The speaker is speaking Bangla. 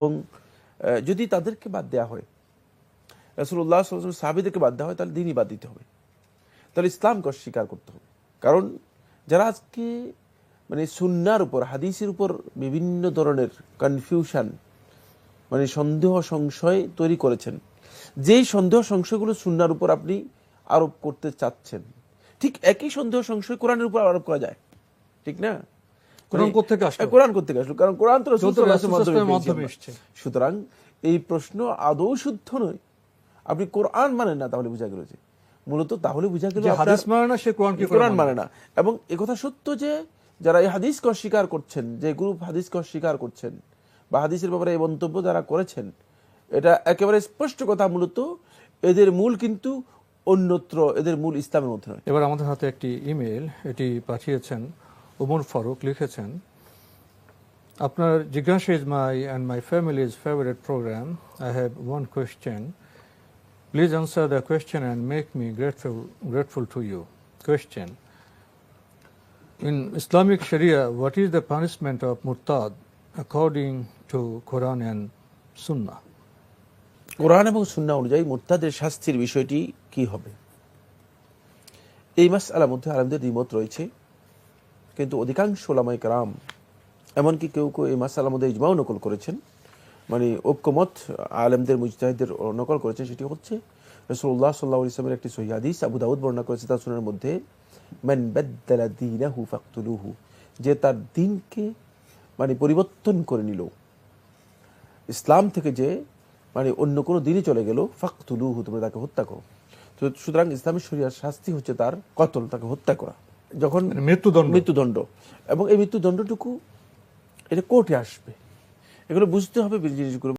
এবং যদি তাদেরকে বাদ দেওয়া হয়, রাসূলুল্লাহ সাল্লাল্লাহু আলাইহি ওয়াসাল্লাম সাহাবীদেরকে বাদ দেওয়া হয়, তাহলে দ্বীনই বাদ দিতে হবে, তাহলে ইসলামকে অস্বীকার করতে হবে। কারণ যারা আজকে মানে সুন্নাহর উপর, হাদিসের উপর বিভিন্ন ধরনের কনফিউশন, মানে সন্দেহ সংশয় তৈরি করেছেন, যেই সন্দেহ সংশয়গুলো সুন্নাহর উপর আপনি আরোপ করতে চাচ্ছেন, ঠিক একই সন্দেহ সংশয় কোরআনের উপর আরোপ করা যায়, ঠিক না? কোরআন কোত্থেকে আসলো? কোরআন কোত্থেকে আসলো? কারণ কোরআন তো রাসূল সাল্লাল্লাহু আলাইহি ওয়াসাল্লামের মাধ্যমে এসেছে। সুতরাং এই প্রশ্ন আদৌ শুদ্ধ নয়। আপনি কোরআন মানেন না, তাহলে বোঝা গেল যে মূলত তাহলে বোঝা গেল যে হাদিস মানে না, সে কোরআন মানে না। এবং একথা সত্য যে যারা এই হাদিসকে অস্বীকার করছেন, যে গ্রুপ হাদিসকে অস্বীকার করছেন বা হাদিসের ব্যাপারে এই মন্তব্য যারা করেছেন, এটা একেবারে স্পষ্ট কথা, মূলত এদের মূল কিন্তু অন্যত্র, এদের মূল ইসলামের মধ্যে নয়। এবার আমাদের হাতে একটি ইমেল, এটি পাঠিয়েছেন ওমর ফারুক। লিখেছেন, আপনার জিজ্ঞাসা is my and my family's favourite programme. I have one question, please answer the question and make me grateful to you. Question: in Islamic Sharia, what is the punishment of murtad according to Quran and Sunnah? কোরআন এবং সুন্নাহ অনুযায়ী মুরতাদের শাস্তির বিষয়টি কি হবে, এই মাসআলার মধ্যে আলেমদের দ্বিমত রয়েছে। কিন্তু অধিকাংশ উলামায়ে কেরাম, এমনকি কেউ কেউ এই মাসআলার মধ্যে ইজমাও নকল করেছেন, মানে ঐক্যমত আলেমদের মুজতাহিদদের নকল করেছেন। সেটি হচ্ছে রাসূলুল্লাহ সাল্লাল্লাহু আলাইহি ওয়াসাল্লামের একটি সহিহ হাদিস, আবু দাউদ বর্ণনা করেছে তার সুনানের মধ্যে, মান বাদদালা দীনাহু ফাকতুলুহু, যে তার দ্বীনকে মানে পরিবর্তন করে নিল, ইসলাম থেকে যে মানে অন্য কোনো দিনই চলে গেল, ফাকতুলুহু, তোমরা তাকে হত্যা করো। তো সুতরাং ইসলামের শরিয়ার শাস্তি হচ্ছে তার কতল, তাকে হত্যা করা, যখন মৃত্যুদণ্ড। এবং এই মৃত্যুদণ্ডটুকু এটা কোর্টে আসবে, এগুলো বুঝতে হবে জিনিসগুলো।